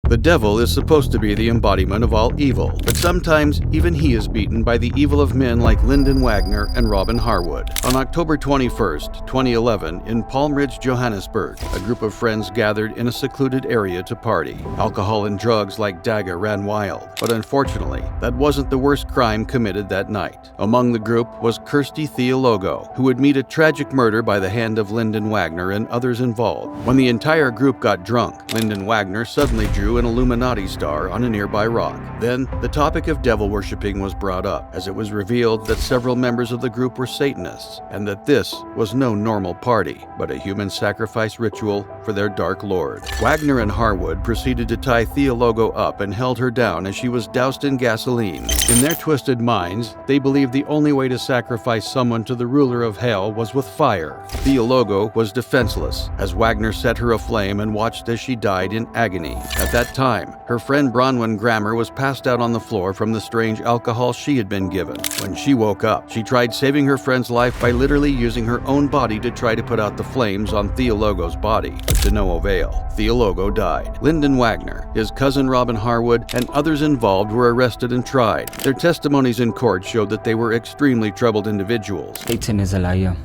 The devil is supposed to be the embodiment of all evil, but sometimes even he is beaten by the evil of men like Lyndon Wagner and Robin Harwood. On October 21st, 2011, in Palm Ridge, Johannesburg, a group of friends gathered in a secluded area to party. Alcohol and drugs like Dagga ran wild, but unfortunately, that wasn't the worst crime committed that night. Among the group was Kirsty Theologo, who would meet a tragic murder by the hand of Lyndon Wagner and others involved. When the entire group got drunk, Lyndon Wagner suddenly drew an Illuminati star on a nearby rock. Then, the topic of devil worshipping was brought up, as it was revealed that several members of the group were Satanists, and that this was no normal party, but a human sacrifice ritual for their dark lord. Wagner and Harwood proceeded to tie Theologo up and held her down as she was doused in gasoline. In their twisted minds, they believed the only way to sacrifice someone to the ruler of hell was with fire. Theologo was defenseless, as Wagner set her aflame and watched as she died in agony. At that time, her friend Bronwyn Grammer was passed out on the floor from the strange alcohol she had been given. When she woke up, she tried saving her friend's life by literally using her own body to try to put out the flames on Theologo's body, but to no avail. Theologo died. Lyndon Wagner, his cousin Robin Harwood, and others involved were arrested and tried. Their testimonies in court showed that they were extremely troubled individuals. Satan is a liar.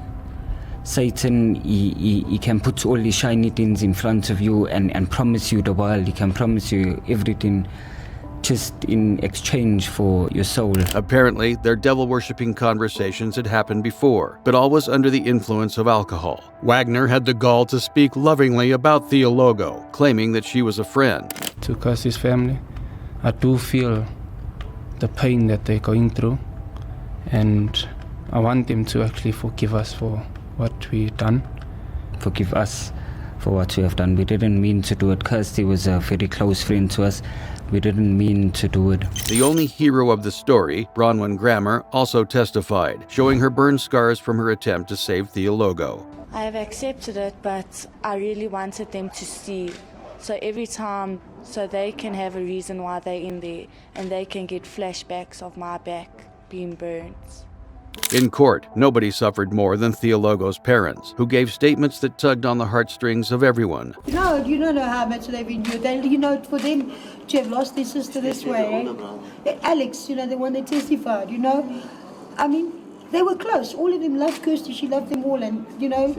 Satan, he can put all the shiny things in front of you and promise you the world. He can promise you everything just in exchange for your soul. Apparently, their devil-worshipping conversations had happened before, but all was under the influence of alcohol. Wagner had the gall to speak lovingly about Theologo, claiming that she was a friend. To curse his family, I do feel the pain that they're going through, and I want them to actually forgive us for what we've done. Forgive us for what we have done. We didn't mean to do it. Kirsty was a very close friend to us. We didn't mean to do it. The only hero of the story, Bronwyn Grammer, also testified, showing her burn scars from her attempt to save Theologo. I have accepted it, but I really wanted them to see. So every time, so they can have a reason why they're in there, and they can get flashbacks of my back being burned. In court, nobody suffered more than Theologo's parents, who gave statements that tugged on the heartstrings of everyone. No, you don't know how much they've endured. You know, for them to have lost their sister this way. Alex, you know, the one that testified, you know. I mean, they were close. All of them loved Kirsty. She loved them all. And, you know,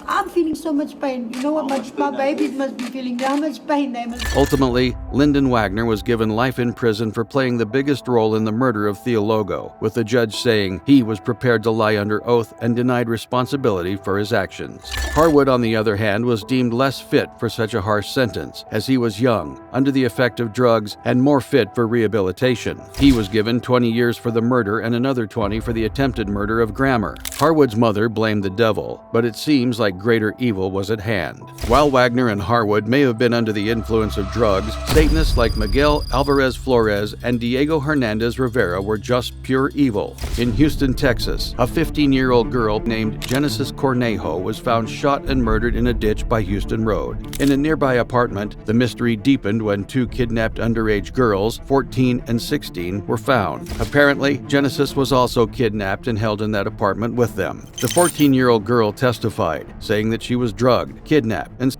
I'm feeling so much pain. You know what my babies must be feeling, how much pain they must. Ultimately, Lyndon Wagner was given life in prison for playing the biggest role in the murder of Theologo, with the judge saying he was prepared to lie under oath and denied responsibility for his actions. Harwood, on the other hand, was deemed less fit for such a harsh sentence, as he was young, under the effect of drugs, and more fit for rehabilitation. He was given 20 years for the murder and another 20 for the attempted murder of Grammer. Harwood's mother blamed the devil, but it seems like greater evil was at hand. While Wagner and Harwood may have been under the influence of drugs, Satanists like Miguel Alvarez Flores and Diego Hernandez Rivera were just pure evil. In Houston, Texas, a 15-year-old girl named Genesis Cornejo was found shot and murdered in a ditch by Houston Road. In a nearby apartment, the mystery deepened when two kidnapped underage girls, 14 and 16, were found. Apparently, Genesis was also kidnapped and held in that apartment with them. The 14-year-old girl testified, saying that she was drugged, kidnapped, and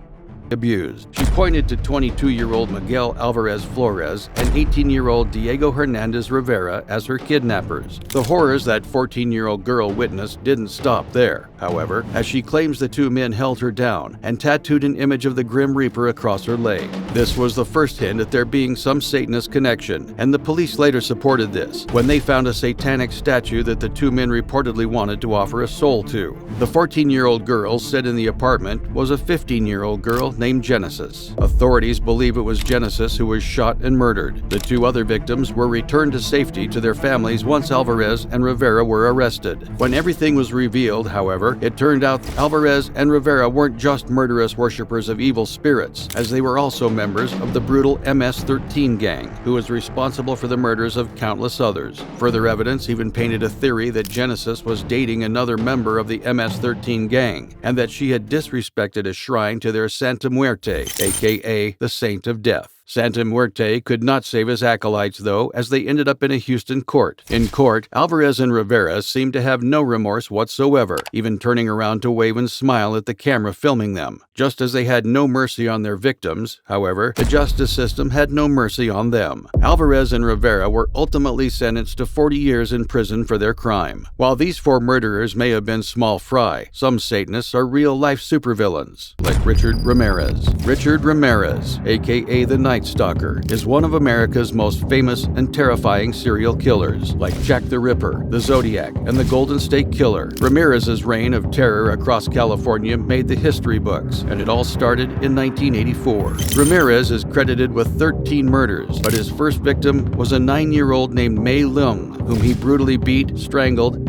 abused. She pointed to 22-year-old Miguel Alvarez Flores and 18-year-old Diego Hernandez Rivera as her kidnappers. The horrors that 14-year-old girl witnessed didn't stop there, however, as she claims the two men held her down and tattooed an image of the Grim Reaper across her leg. This was the first hint at there being some Satanist connection, and the police later supported this when they found a satanic statue that the two men reportedly wanted to offer a soul to. The 14-year-old girl said in the apartment was a 15-year-old girl named Genesis. Authorities believe it was Genesis who was shot and murdered. The two other victims were returned to safety to their families once Alvarez and Rivera were arrested. When everything was revealed, however, it turned out Alvarez and Rivera weren't just murderous worshippers of evil spirits, as they were also members of the brutal MS-13 gang, who was responsible for the murders of countless others. Further evidence even painted a theory that Genesis was dating another member of the MS-13 gang, and that she had disrespected a shrine to their Santa Muerte, aka the Saint of Death. Santa Muerte could not save his acolytes, though, as they ended up in a Houston court. In court, Alvarez and Rivera seemed to have no remorse whatsoever, even turning around to wave and smile at the camera filming them. Just as they had no mercy on their victims, however, the justice system had no mercy on them. Alvarez and Rivera were ultimately sentenced to 40 years in prison for their crime. While these 4 murderers may have been small fry, some Satanists are real-life supervillains, like Richard Ramirez. Richard Ramirez, aka the Night Stalker, is one of America's most famous and terrifying serial killers, like Jack the Ripper, the Zodiac, and the Golden State Killer. Ramirez's reign of terror across California made the history books, and it all started in 1984. Ramirez is credited with 13 murders, but his first victim was a 9-year-old named Mei Leung, whom he brutally beat, strangled,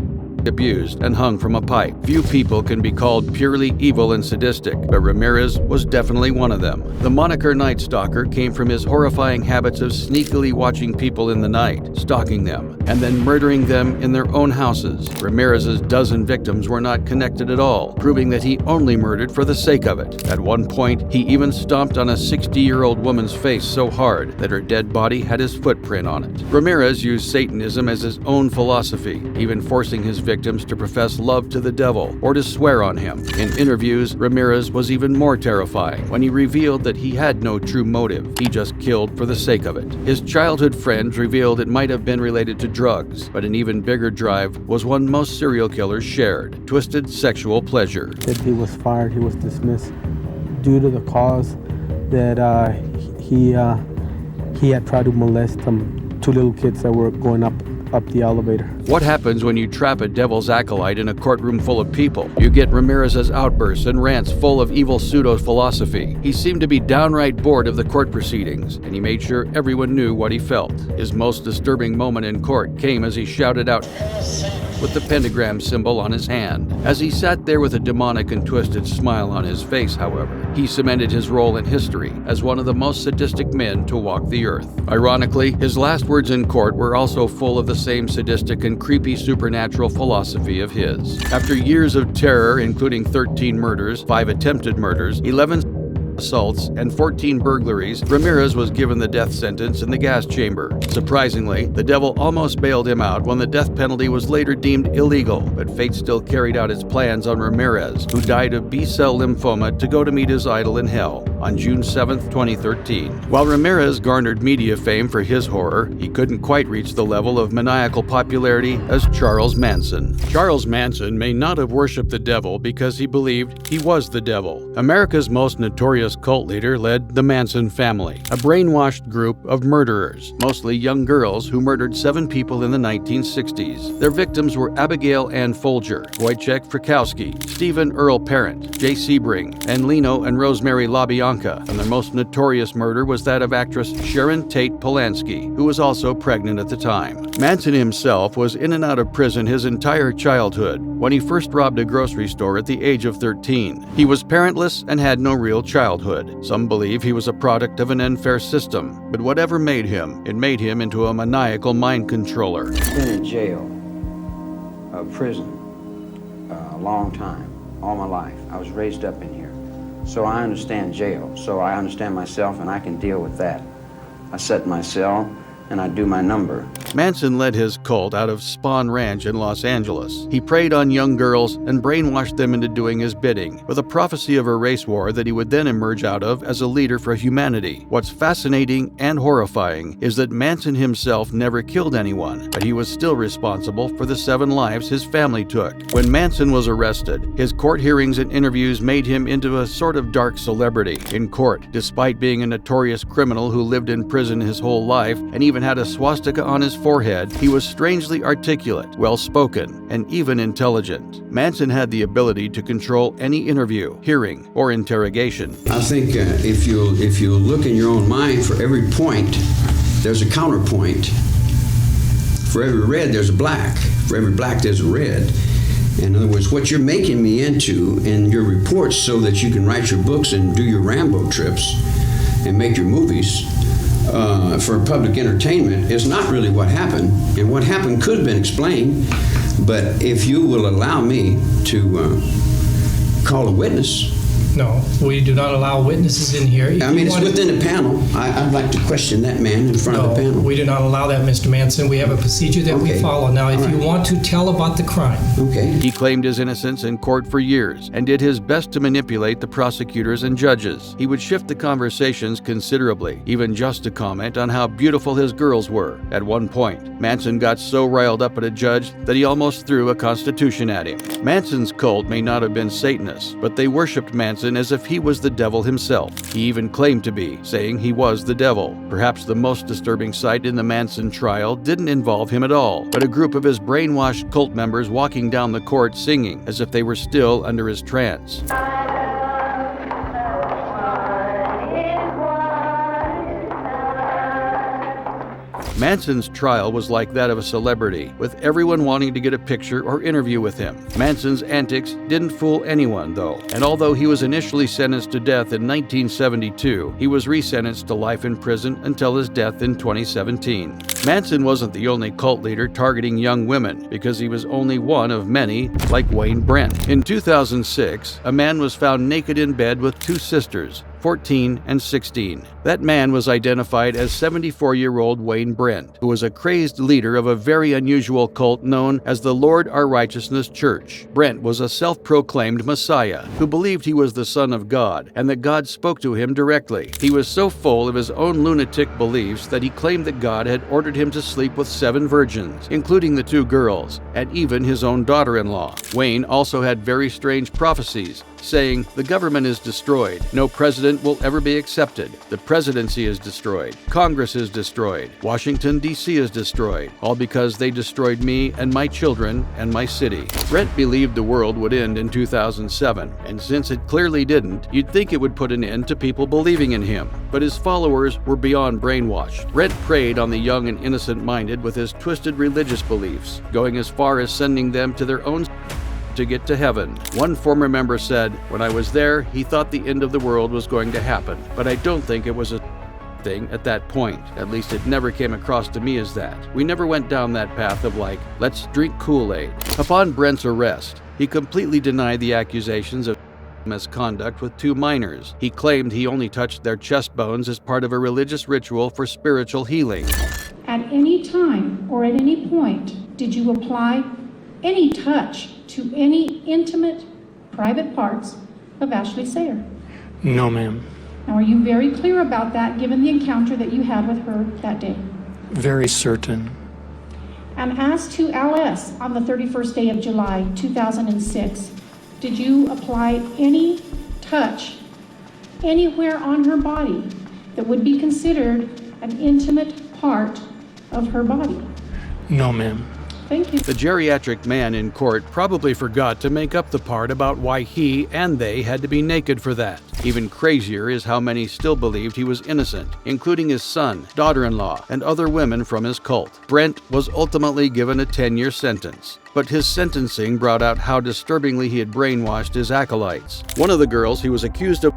abused, and hung from a pipe. Few people can be called purely evil and sadistic, but Ramirez was definitely one of them. The moniker Night Stalker came from his horrifying habits of sneakily watching people in the night, stalking them, and then murdering them in their own houses. Ramirez's dozen victims were not connected at all, proving that he only murdered for the sake of it. At one point, he even stomped on a 60-year-old woman's face so hard that her dead body had his footprint on it. Ramirez used Satanism as his own philosophy, even forcing his victims to profess love to the devil or to swear on him. In interviews, Ramirez was even more terrifying when he revealed that he had no true motive. He just killed for the sake of it. His childhood friends revealed it might have been related to drugs, but an even bigger drive was one most serial killers shared: twisted sexual pleasure. That he was fired, he was dismissed due to the cause that he had tried to molest 2 little kids that were going up the elevator. What happens when you trap a devil's acolyte in a courtroom full of people? You get Ramirez's outbursts and rants full of evil pseudo-philosophy. He seemed to be downright bored of the court proceedings, and he made sure everyone knew what he felt. His most disturbing moment in court came as he shouted out with the pentagram symbol on his hand. As he sat there with a demonic and twisted smile on his face, however, he cemented his role in history as one of the most sadistic men to walk the earth. Ironically, his last words in court were also full of the same sadistic and creepy supernatural philosophy of his. After years of terror, including 13 murders, 5 attempted murders, 11 assaults, and 14 burglaries, Ramirez was given the death sentence in the gas chamber. Surprisingly, the devil almost bailed him out when the death penalty was later deemed illegal, but fate still carried out its plans on Ramirez, who died of B-cell lymphoma to go to meet his idol in hell on June 7, 2013. While Ramirez garnered media fame for his horror, he couldn't quite reach the level of maniacal popularity as Charles Manson. Charles Manson may not have worshipped the devil because he believed he was the devil. America's most notorious cult leader led the Manson family, a brainwashed group of murderers, mostly young girls who murdered 7 people in the 1960s. Their victims were Abigail Ann Folger, Wojciech Frykowski, Stephen Earl Parent, Jay Sebring, and Leno and Rosemary LaBianca, and their most notorious murder was that of actress Sharon Tate Polanski, who was also pregnant at the time. Manson himself was in and out of prison his entire childhood when he first robbed a grocery store at the age of 13. He was parentless and had no real childhood. Some believe he was a product of an unfair system, but whatever made him, it made him into a maniacal mind controller. I've been in jail, prison, a long time, all my life. I was raised up in here. So I understand jail, so I understand myself and I can deal with that. I sit in my cell and I do my number. Manson led his cult out of Spawn Ranch in Los Angeles. He preyed on young girls and brainwashed them into doing his bidding, with a prophecy of a race war that he would then emerge out of as a leader for humanity. What's fascinating and horrifying is that Manson himself never killed anyone, but he was still responsible for the 7 lives his family took. When Manson was arrested, his court hearings and interviews made him into a sort of dark celebrity. In court, despite being a notorious criminal who lived in prison his whole life and even had a swastika on his forehead, he was strangely articulate, well-spoken, and even intelligent. Manson had the ability to control any interview, hearing, or interrogation. I think if you look in your own mind, for every point, there's a counterpoint. For every red, there's a black. For every black, there's a red. In other words, what you're making me into in your reports so that you can write your books and do your Rambo trips and make your movies for public entertainment is not really what happened. And what happened could have been explained, but if you will allow me to call a witness No, we do not allow witnesses in here. I mean, it's within the panel. I'd like to question that man in front of the panel. No, we do not allow that, Mr. Manson. We have a procedure that we follow. Now, if you want to tell about the crime. Okay. He claimed his innocence in court for years and did his best to manipulate the prosecutors and judges. He would shift the conversations considerably, even just to comment on how beautiful his girls were. At one point, Manson got so riled up at a judge that he almost threw a Constitution at him. Manson's cult may not have been Satanists, but they worshipped Manson as if he was the devil himself. He even claimed to be, saying he was the devil. Perhaps the most disturbing sight in the Manson trial didn't involve him at all, but a group of his brainwashed cult members walking down the court singing as if they were still under his trance. Manson's trial was like that of a celebrity, with everyone wanting to get a picture or interview with him. Manson's antics didn't fool anyone, though, and although he was initially sentenced to death in 1972, he was resentenced to life in prison until his death in 2017. Manson wasn't the only cult leader targeting young women, because he was only one of many, like Wayne Brent. In 2006, a man was found naked in bed with two sisters, 14 and 16. That man was identified as 74-year-old Wayne Brent, who was a crazed leader of a very unusual cult known as the Lord Our Righteousness Church. Brent was a self-proclaimed Messiah who believed he was the Son of God and that God spoke to him directly. He was so full of his own lunatic beliefs that he claimed that God had ordered him to sleep with 7 virgins, including the 2 girls, and even his own daughter-in-law. Wayne also had very strange prophecies, saying, "The government is destroyed. No president will ever be accepted. The presidency is destroyed. Congress is destroyed. Washington, D.C. is destroyed. All because they destroyed me and my children and my city." Brent believed the world would end in 2007, and since it clearly didn't, you'd think it would put an end to people believing in him. But his followers were beyond brainwashed. Brent preyed on the young and innocent-minded with his twisted religious beliefs, going as far as sending them to their own to get to heaven. One former member said, "When I was there, he thought the end of the world was going to happen, but I don't think it was a thing at that point. At least it never came across to me as that. We never went down that path of like, let's drink Kool-Aid." Upon Brent's arrest, he completely denied the accusations of misconduct with 2 minors. He claimed he only touched their chest bones as part of a religious ritual for spiritual healing. At any time or at any point, did you apply any touch to any intimate, private parts of Ashley Sayre? No, ma'am. Now, are you very clear about that, given the encounter that you had with her that day? Very certain. And as to Alice, on the 31st day of July, 2006, did you apply any touch anywhere on her body that would be considered an intimate part of her body? No, ma'am. Thank you. The geriatric man in court probably forgot to make up the part about why he and they had to be naked for that. Even crazier is how many still believed he was innocent, including his son, daughter-in-law, and other women from his cult. Brent was ultimately given a 10-year sentence, but his sentencing brought out how disturbingly he had brainwashed his acolytes. One of the girls he was accused of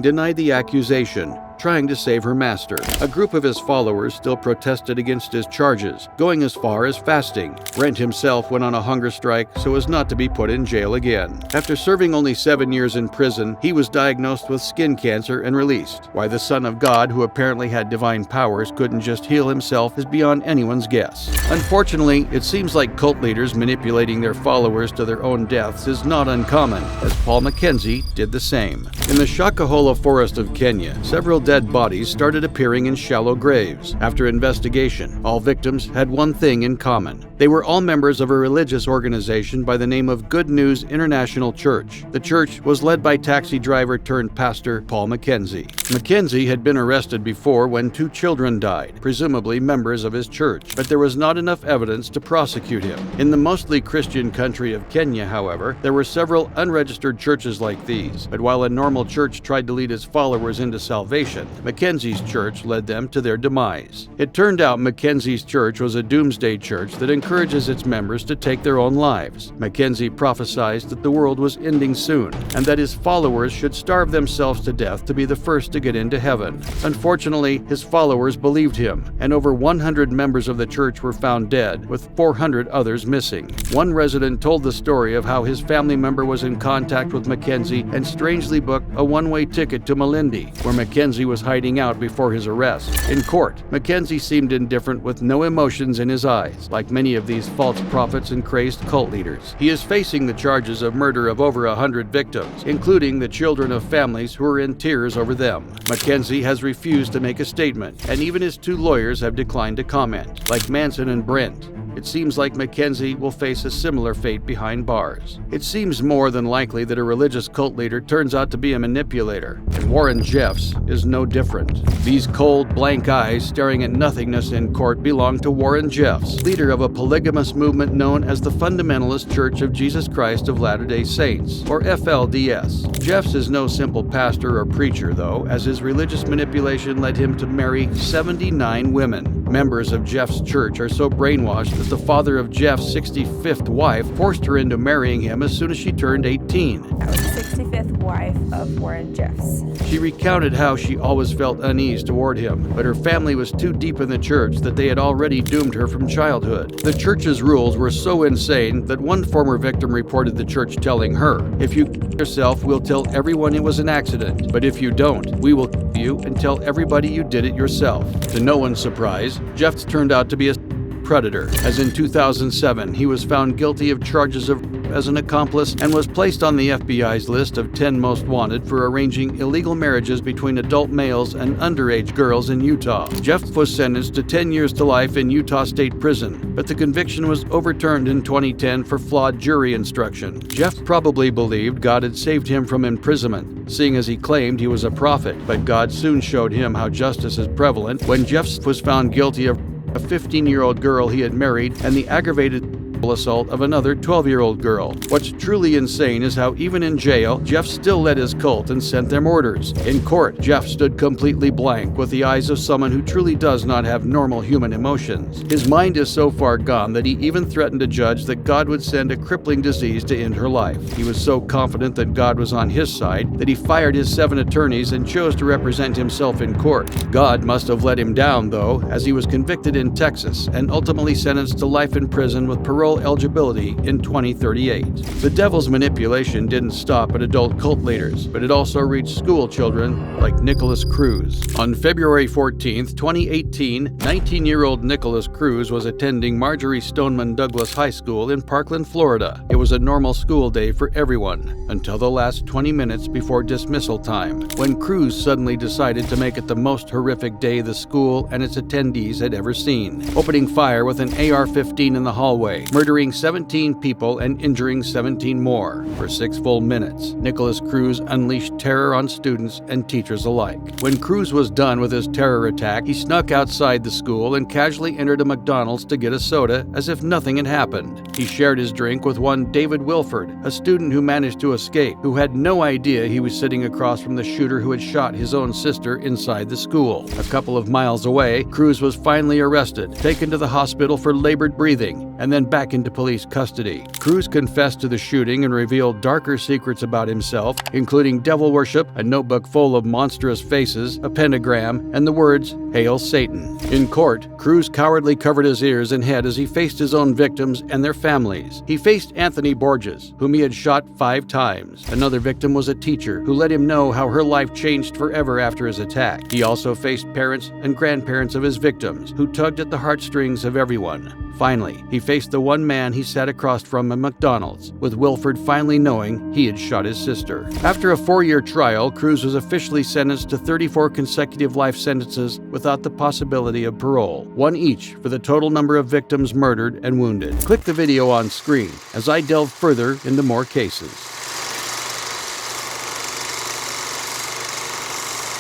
denied the accusation, trying to save her master. A group of his followers still protested against his charges, going as far as fasting. Brent himself went on a hunger strike so as not to be put in jail again. After serving only 7 years in prison, he was diagnosed with skin cancer and released. Why the Son of God, who apparently had divine powers, couldn't just heal himself is beyond anyone's guess. Unfortunately, it seems like cult leaders manipulating their followers to their own deaths is not uncommon, as Paul Mackenzie did the same. In the Shakahola forest of Kenya, several dead bodies started appearing in shallow graves. After investigation, all victims had one thing in common. They were all members of a religious organization by the name of Good News International Church. The church was led by taxi driver turned pastor Paul Mackenzie. Mackenzie had been arrested before when 2 children died, presumably members of his church, but there was not enough evidence to prosecute him. In the mostly Christian country of Kenya, however, there were several unregistered churches like these, but while a normal church tried to lead its followers into salvation, direction. Mackenzie's church led them to their demise. It turned out Mackenzie's church was a doomsday church that encourages its members to take their own lives. Mackenzie prophesied that the world was ending soon, and that his followers should starve themselves to death to be the first to get into heaven. Unfortunately, his followers believed him, and over 100 members of the church were found dead, with 400 others missing. One resident told the story of how his family member was in contact with Mackenzie and strangely booked a one-way ticket to Malindi, where Mackenzie was hiding out before his arrest. In court, Mackenzie seemed indifferent with no emotions in his eyes, like many of these false prophets and crazed cult leaders. He is facing the charges of murder of over 100 victims, including the children of families who are in tears over them. Mackenzie has refused to make a statement, and even his 2 lawyers have declined to comment. Like Manson and Brent, it seems like Mackenzie will face a similar fate behind bars. It seems more than likely that a religious cult leader turns out to be a manipulator, and Warren Jeffs is no different. These cold, blank eyes staring at nothingness in court belong to Warren Jeffs, leader of a polygamous movement known as the Fundamentalist Church of Jesus Christ of Latter-day Saints, or FLDS. Jeffs is no simple pastor or preacher, though, as his religious manipulation led him to marry 79 women. Members of Jeff's church are so brainwashed that the father of Jeff's 65th wife forced her into marrying him as soon as she turned 18. I was the 65th wife of Warren Jeffs. She recounted how she always felt unease toward him, but her family was too deep in the church that they had already doomed her from childhood. The church's rules were so insane that one former victim reported the church telling her, "If you yourself, we'll tell everyone it was an accident, but if you don't, we will you and tell everybody you did it yourself." To no one's surprise, Jeffs turned out to be a predator, as in 2007 he was found guilty of charges of as an accomplice and was placed on the FBI's list of 10 most wanted for arranging illegal marriages between adult males and underage girls in Utah. Jeff was sentenced to 10 years to life in Utah State Prison, but the conviction was overturned in 2010 for flawed jury instruction. Jeff probably believed God had saved him from imprisonment, seeing as he claimed he was a prophet, but God soon showed him how justice is prevalent when Jeff was found guilty of a 15-year-old girl he had married and the aggravated assault of another 12-year-old girl. What's truly insane is how even in jail, Jeff still led his cult and sent them orders. In court, Jeff stood completely blank with the eyes of someone who truly does not have normal human emotions. His mind is so far gone that he even threatened a judge that God would send a crippling disease to end her life. He was so confident that God was on his side that he fired his 7 attorneys and chose to represent himself in court. God must have let him down, though, as he was convicted in Texas and ultimately sentenced to life in prison with parole eligibility in 2038. The devil's manipulation didn't stop at adult cult leaders, but it also reached school children like Nicholas Cruz. On February 14, 2018, 19-year-old Nicholas Cruz was attending Marjorie Stoneman Douglas High School in Parkland, Florida. It was a normal school day for everyone, until the last 20 minutes before dismissal time, when Cruz suddenly decided to make it the most horrific day the school and its attendees had ever seen, opening fire with an AR-15 in the hallway, murdering 17 people and injuring 17 more. For 6 full minutes, Nicholas Cruz unleashed terror on students and teachers alike. When Cruz was done with his terror attack, he snuck outside the school and casually entered a McDonald's to get a soda as if nothing had happened. He shared his drink with one David Wilford, a student who managed to escape, who had no idea he was sitting across from the shooter who had shot his own sister inside the school. A couple of miles away, Cruz was finally arrested, taken to the hospital for labored breathing, and then back into police custody. Cruz confessed to the shooting and revealed darker secrets about himself, including devil worship, a notebook full of monstrous faces, a pentagram, and the words, "Hail Satan." In court, Cruz cowardly covered his ears and head as he faced his own victims and their families. He faced Anthony Borges, whom he had shot 5 times. Another victim was a teacher who let him know how her life changed forever after his attack. He also faced parents and grandparents of his victims, who tugged at the heartstrings of everyone. Finally, he faced the one man he sat across from at McDonald's, with Wilford finally knowing he had shot his sister. After a 4-year trial, Cruz was officially sentenced to 34 consecutive life sentences without the possibility of parole, 1 each for the total number of victims murdered and wounded. Click the video on screen as I delve further into more cases.